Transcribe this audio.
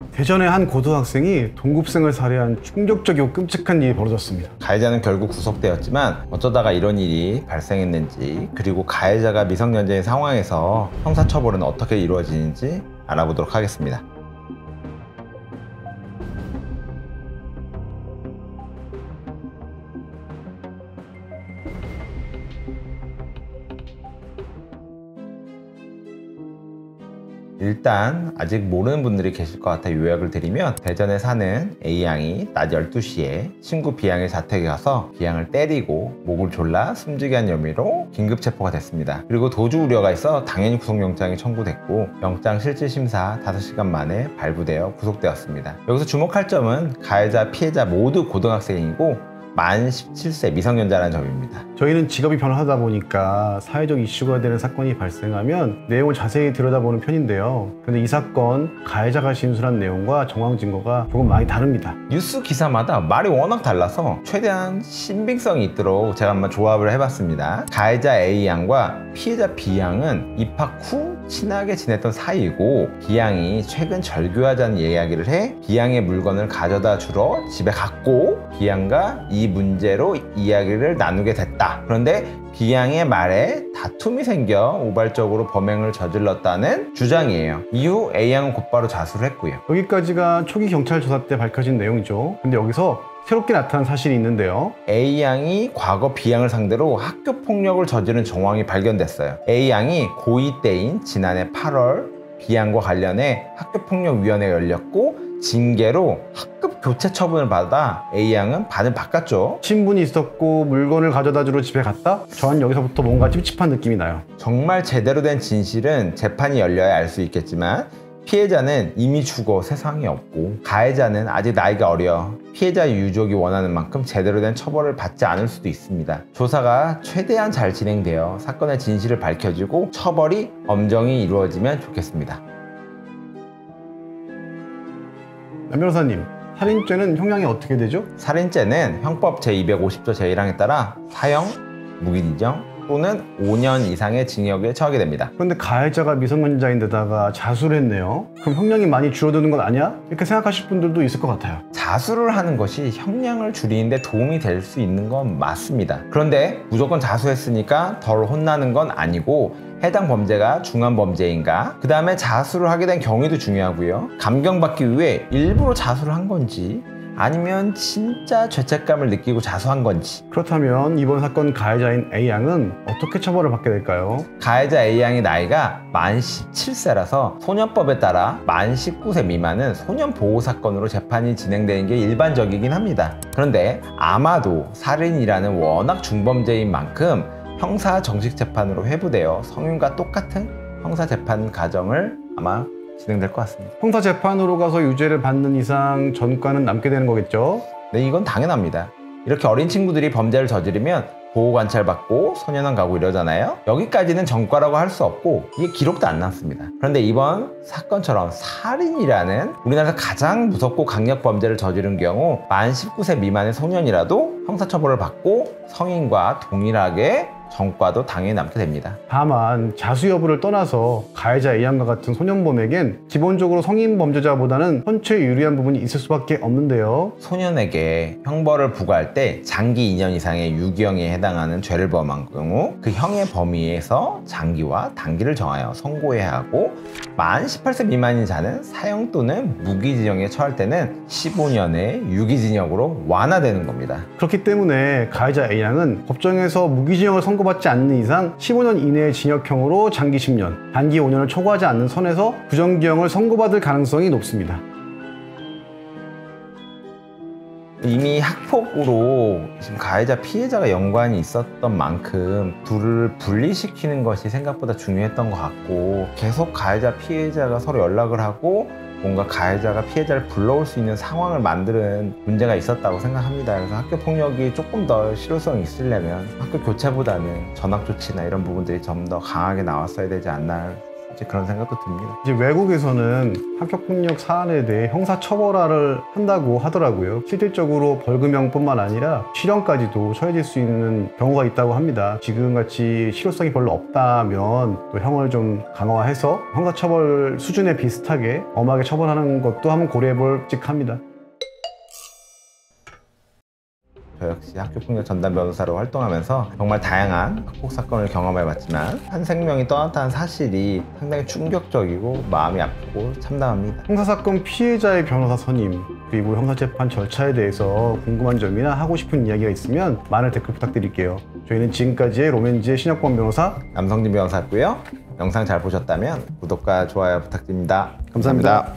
대전의 한 고등학생이 동급생을 살해한 충격적이고 끔찍한 일이 벌어졌습니다. 가해자는 결국 구속되었지만 어쩌다가 이런 일이 발생했는지, 그리고 가해자가 미성년자인 상황에서 형사처벌은 어떻게 이루어지는지 알아보도록 하겠습니다. 일단 아직 모르는 분들이 계실 것 같아 요약을 드리면, 대전에 사는 A양이 낮 12시에 친구 B양의 자택에 가서 B양을 때리고 목을 졸라 숨지게 한 혐의로 긴급 체포가 됐습니다. 그리고 도주 우려가 있어 당연히 구속영장이 청구됐고, 영장 실질심사 5시간 만에 발부되어 구속되었습니다. 여기서 주목할 점은 가해자, 피해자 모두 고등학생이고 만 17세 미성년자라는 점입니다. 저희는 직업이 변화하다 보니까 사회적 이슈가 되는 사건이 발생하면 내용을 자세히 들여다보는 편인데요. 근데 이 사건 가해자가 진술한 내용과 정황 증거가 조금 많이 다릅니다. 뉴스 기사마다 말이 워낙 달라서 최대한 신빙성이 있도록 제가 한번 조합을 해봤습니다. 가해자 A양과 피해자 B양은 입학 후 친하게 지냈던 사이이고, B양이 최근 절교하자는 이야기를 해 B양의 물건을 가져다 주러 집에 갔고, B양과 이 문제로 이야기를 나누게 됐다. 그런데 B양의 말에 다툼이 생겨 우발적으로 범행을 저질렀다는 주장이에요. 이후 A양은 곧바로 자수를 했고요. 여기까지가 초기 경찰 조사 때 밝혀진 내용이죠. 근데 여기서 새롭게 나타난 사실이 있는데요. A양이 과거 B양을 상대로 학교 폭력을 저지른 정황이 발견됐어요. A양이 고2 때인 지난해 8월 B양과 관련해 학교폭력위원회가 열렸고, 징계로 학급 교체 처분을 받아 A양은 반을 바꿨죠. 친분이 있었고 물건을 가져다 주러 집에 갔다? 저는 여기서부터 뭔가 찝찝한 느낌이 나요. 정말 제대로 된 진실은 재판이 열려야 알 수 있겠지만, 피해자는 이미 죽어 세상에 없고, 가해자는 아직 나이가 어려 피해자 유족이 원하는 만큼 제대로 된 처벌을 받지 않을 수도 있습니다. 조사가 최대한 잘 진행되어 사건의 진실을 밝혀지고 처벌이 엄정히 이루어지면 좋겠습니다. 남 변호사님, 살인죄는 형량이 어떻게 되죠? 살인죄는 형법 제250조 제1항에 따라 사형, 무기징역 또는 5년 이상의 징역에 처하게 됩니다. 그런데 가해자가 미성년자인데다가 자수를 했네요. 그럼 형량이 많이 줄어드는 건 아니야? 이렇게 생각하실 분들도 있을 것 같아요. 자수를 하는 것이 형량을 줄이는 데 도움이 될 수 있는 건 맞습니다. 그런데 무조건 자수했으니까 덜 혼나는 건 아니고, 해당 범죄가 중한 범죄인가, 그 다음에 자수를 하게 된 경위도 중요하고요. 감경받기 위해 일부러 자수를 한 건지, 아니면 진짜 죄책감을 느끼고 자수한 건지. 그렇다면 이번 사건 가해자인 A양은 어떻게 처벌을 받게 될까요? 가해자 A양의 나이가 만 17세라서 소년법에 따라 만 19세 미만은 소년보호사건으로 재판이 진행되는 게 일반적이긴 합니다. 그런데 아마도 살인이라는 워낙 중범죄인 만큼 형사 정식재판으로 회부되어 성인과 똑같은 형사재판 과정을 아마 진행될 것 같습니다. 형사재판으로 가서 유죄를 받는 이상 전과는 남게 되는 거겠죠? 네, 이건 당연합니다. 이렇게 어린 친구들이 범죄를 저지르면 보호관찰받고 소년원 가고 이러잖아요. 여기까지는 전과라고 할 수 없고 이게 기록도 안 남습니다. 그런데 이번 사건처럼 살인이라는 우리나라에서 가장 무섭고 강력 범죄를 저지른 경우 만 19세 미만의 소년이라도 형사처벌을 받고 성인과 동일하게 전과도 당연히 남게 됩니다. 다만 자수 여부를 떠나서 가해자 A양과 같은 소년범에겐 기본적으로 성인 범죄자보다는 선처에 유리한 부분이 있을 수밖에 없는데요. 소년에게 형벌을 부과할 때 장기 2년 이상의 유기형에 해당하는 죄를 범한 경우 그 형의 범위에서 장기와 단기를 정하여 선고해야 하고, 만 18세 미만인 자는 사형 또는 무기징역에 처할 때는 15년의 유기징역으로 완화되는 겁니다. 그렇기 때문에 가해자 A양은 법정에서 무기징역을 선고받지 않는 이상 15년 이내의 징역형으로 장기 10년, 단기 5년을 초과하지 않는 선에서 부정기형을 선고받을 가능성이 높습니다. 이미 학폭으로 지금 가해자 피해자가 연관이 있었던 만큼 둘을 분리시키는 것이 생각보다 중요했던 것 같고, 계속 가해자 피해자가 서로 연락을 하고 뭔가 가해자가 피해자를 불러올 수 있는 상황을 만드는 문제가 있었다고 생각합니다. 그래서 학교 폭력이 조금 더 실효성이 있으려면 학교 교체보다는 전학 조치나 이런 부분들이 좀 더 강하게 나왔어야 되지 않나 않을지 그런 생각도 듭니다. 이제 외국에서는 학교폭력 사안에 대해 형사처벌화를 한다고 하더라고요. 실질적으로 벌금형뿐만 아니라 실형까지도 처해질 수 있는 경우가 있다고 합니다. 지금같이 실효성이 별로 없다면 또 형을 좀 강화해서 형사처벌 수준에 비슷하게 엄하게 처벌하는 것도 한번 고려해볼 직합니다. 저 역시 학교폭력 전담 변호사로 활동하면서 정말 다양한 학폭 사건을 경험해봤지만 한 생명이 떠났다는 사실이 상당히 충격적이고 마음이 아프고 참담합니다. 형사사건 피해자의 변호사 선임 그리고 형사재판 절차에 대해서 궁금한 점이나 하고 싶은 이야기가 있으면 많은 댓글 부탁드릴게요. 저희는 지금까지의 로맨지의 신혁권 변호사 남성진 변호사였고요. 영상 잘 보셨다면 구독과 좋아요 부탁드립니다. 감사합니다.